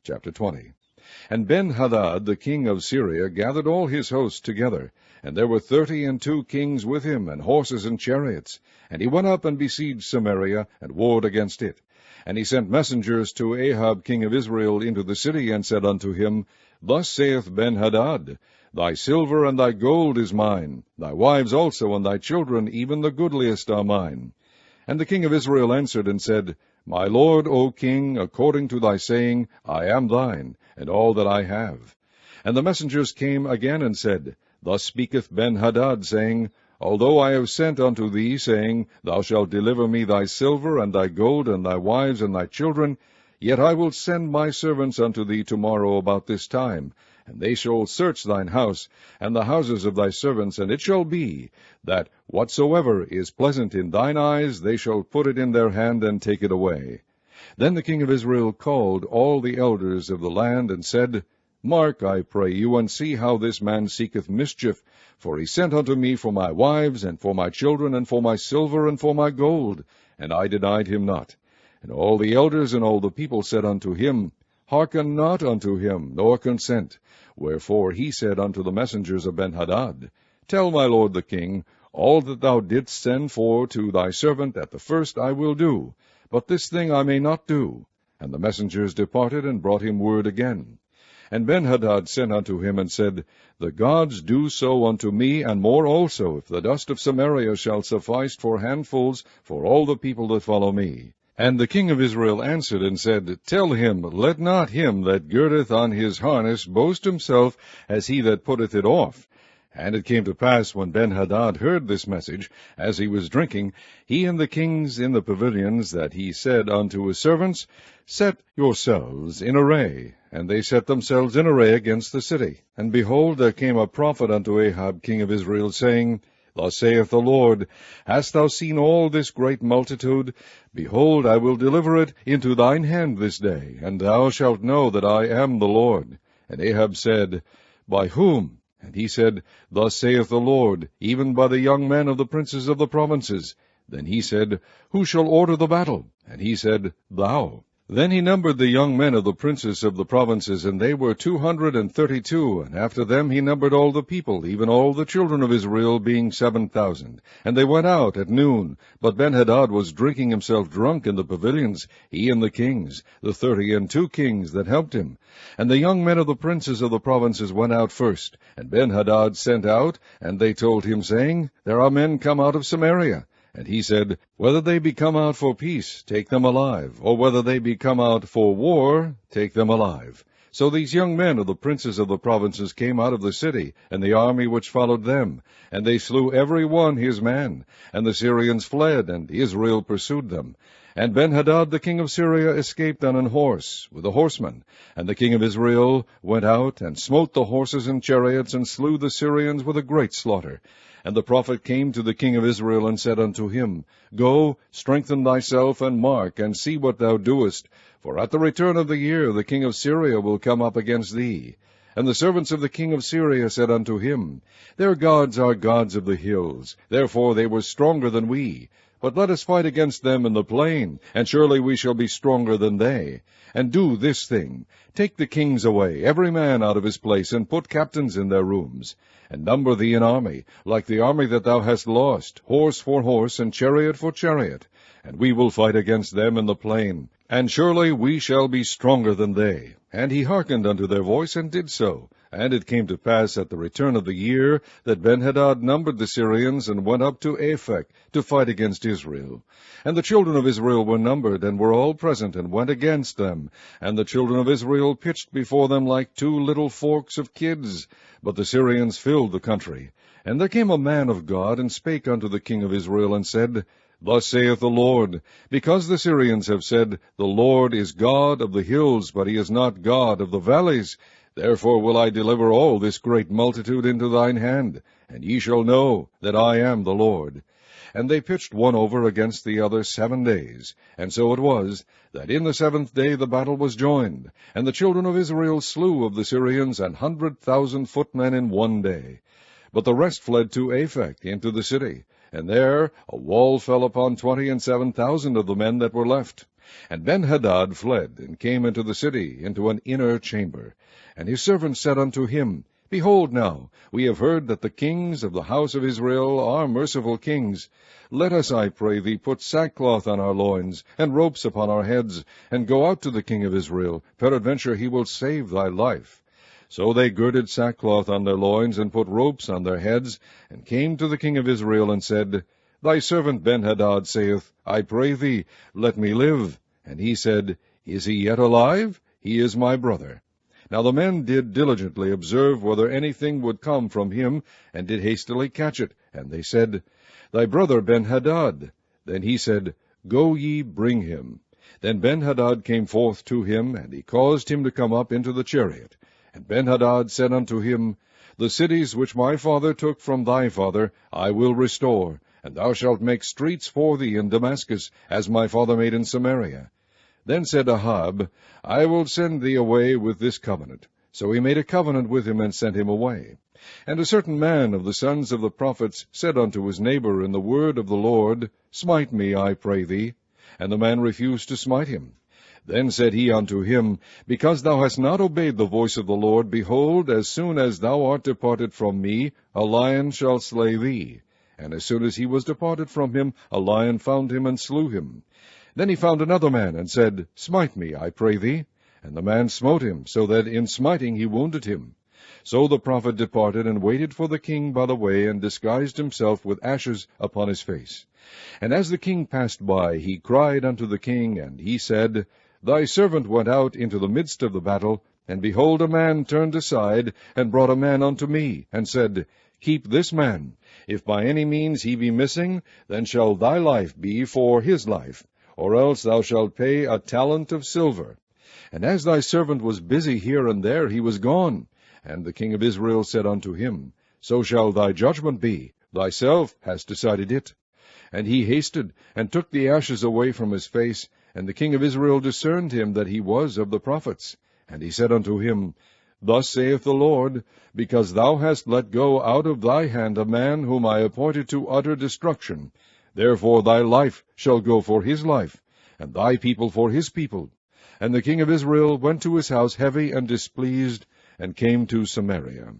Chapter 20. And Ben-Hadad the king of Syria gathered all his hosts together, and there were 32 kings with him, and horses and chariots. And he went up and besieged Samaria, and warred against it. And he sent messengers to Ahab king of Israel into the city, and said unto him, Thus saith Ben-Hadad, Thy silver and thy gold is mine, thy wives also and thy children, even the goodliest are mine. And the king of Israel answered and said, My lord, O king, according to thy saying, I am thine, and all that I have. And the messengers came again and said, Thus speaketh Ben-Hadad, saying, Although I have sent unto thee, saying, Thou shalt deliver me thy silver and thy gold and thy wives and thy children, yet I will send my servants unto thee tomorrow about this time, and they shall search thine house, and the houses of thy servants, and it shall be, that whatsoever is pleasant in thine eyes, they shall put it in their hand, and take it away. Then the king of Israel called all the elders of the land, and said, Mark, I pray you, and see how this man seeketh mischief, for he sent unto me for my wives, and for my children, and for my silver, and for my gold, and I denied him not. And all the elders and all the people said unto him, Hearken not unto him, nor consent. Wherefore he said unto the messengers of Ben-Hadad, Tell my lord the king, all that thou didst send for to thy servant at the first I will do, but this thing I may not do. And the messengers departed, and brought him word again. And Ben-Hadad sent unto him, and said, The gods do so unto me, and more also, if the dust of Samaria shall suffice for handfuls for all the people that follow me. And the king of Israel answered and said, Tell him, let not him that girdeth on his harness boast himself as he that putteth it off. And it came to pass, when Ben-Hadad heard this message, as he was drinking, he and the kings in the pavilions, that he said unto his servants, Set yourselves in array. And they set themselves in array against the city. And behold, there came a prophet unto Ahab king of Israel, saying, Thus saith the Lord, Hast thou seen all this great multitude? Behold, I will deliver it into thine hand this day, and thou shalt know that I am the Lord. And Ahab said, By whom? And he said, Thus saith the Lord, even by the young men of the princes of the provinces. Then he said, Who shall order the battle? And he said, Thou. Then he numbered the young men of the princes of the provinces, and they were 232, and after them he numbered all the people, even all the children of Israel, being 7,000. And they went out at noon, but Ben-Hadad was drinking himself drunk in the pavilions, he and the kings, the 32 kings that helped him. And the young men of the princes of the provinces went out first, and Ben-Hadad sent out, and they told him, saying, There are men come out of Samaria. And he said, Whether they be come out for peace, take them alive, or whether they be come out for war, take them alive. So these young men of the princes of the provinces came out of the city, and the army which followed them, and they slew every one his man. And the Syrians fled, and Israel pursued them. And Ben-Hadad the king of Syria escaped on an horse, with the horsemen. And the king of Israel went out, and smote the horses and chariots, and slew the Syrians with a great slaughter. And the prophet came to the king of Israel, and said unto him, Go, strengthen thyself, and mark, and see what thou doest. For at the return of the year the king of Syria will come up against thee. And the servants of the king of Syria said unto him, Their gods are gods of the hills, therefore they were stronger than we. But let us fight against them in the plain, and surely we shall be stronger than they. And do this thing, take the kings away, every man out of his place, and put captains in their rooms. And number thee an army, like the army that thou hast lost, horse for horse, and chariot for chariot. And we will fight against them in the plain, and surely we shall be stronger than they. And he hearkened unto their voice, and did so. And it came to pass at the return of the year, that Ben-Hadad numbered the Syrians, and went up to Aphek to fight against Israel. And the children of Israel were numbered, and were all present, and went against them. And the children of Israel pitched before them like 2 little forks of kids. But the Syrians filled the country. And there came a man of God, and spake unto the king of Israel, and said, Thus saith the Lord, Because the Syrians have said, The Lord is God of the hills, but he is not God of the valleys, therefore will I deliver all this great multitude into thine hand, and ye shall know that I am the Lord. And they pitched one over against the other 7 days. And so it was, that in the 7th day the battle was joined, and the children of Israel slew of the Syrians 100,000 footmen in 1 day. But the rest fled to Aphek into the city, and there a wall fell upon 27,000 of the men that were left. And Benhadad fled, and came into the city, into an inner chamber. And his servants said unto him, Behold now, we have heard that the kings of the house of Israel are merciful kings. Let us, I pray thee, put sackcloth on our loins, and ropes upon our heads, and go out to the king of Israel. Peradventure he will save thy life. So they girded sackcloth on their loins, and put ropes on their heads, and came to the king of Israel, and said, Thy servant Benhadad saith, I pray thee, let me live. And he said, Is he yet alive? He is my brother. Now the men did diligently observe whether anything would come from him, and did hastily catch it. And they said, Thy brother Benhadad. Then he said, Go ye, bring him. Then Benhadad came forth to him, and he caused him to come up into the chariot. And Benhadad said unto him, The cities which my father took from thy father I will restore, and thou shalt make streets for thee in Damascus, as my father made in Samaria. Then said Ahab, I will send thee away with this covenant. So he made a covenant with him, and sent him away. And a certain man of the sons of the prophets said unto his neighbor in the word of the Lord, Smite me, I pray thee. And the man refused to smite him. Then said he unto him, Because thou hast not obeyed the voice of the Lord, behold, as soon as thou art departed from me, a lion shall slay thee. And as soon as he was departed from him, a lion found him, and slew him. Then he found another man, and said, Smite me, I pray thee. And the man smote him, so that in smiting he wounded him. So the prophet departed, and waited for the king by the way, and disguised himself with ashes upon his face. And as the king passed by, he cried unto the king, and he said, Thy servant went out into the midst of the battle, and behold, a man turned aside, and brought a man unto me, and said, Keep this man. If by any means he be missing, then shall thy life be for his life, or else thou shalt pay a talent of silver. And as thy servant was busy here and there, he was gone. And the king of Israel said unto him, So shall thy judgment be, thyself hast decided it. And he hasted, and took the ashes away from his face, and the king of Israel discerned him that he was of the prophets. And he said unto him, Thus saith the Lord, Because thou hast let go out of thy hand a man whom I appointed to utter destruction, therefore thy life shall go for his life, and thy people for his people. And the king of Israel went to his house heavy and displeased, and came to Samaria.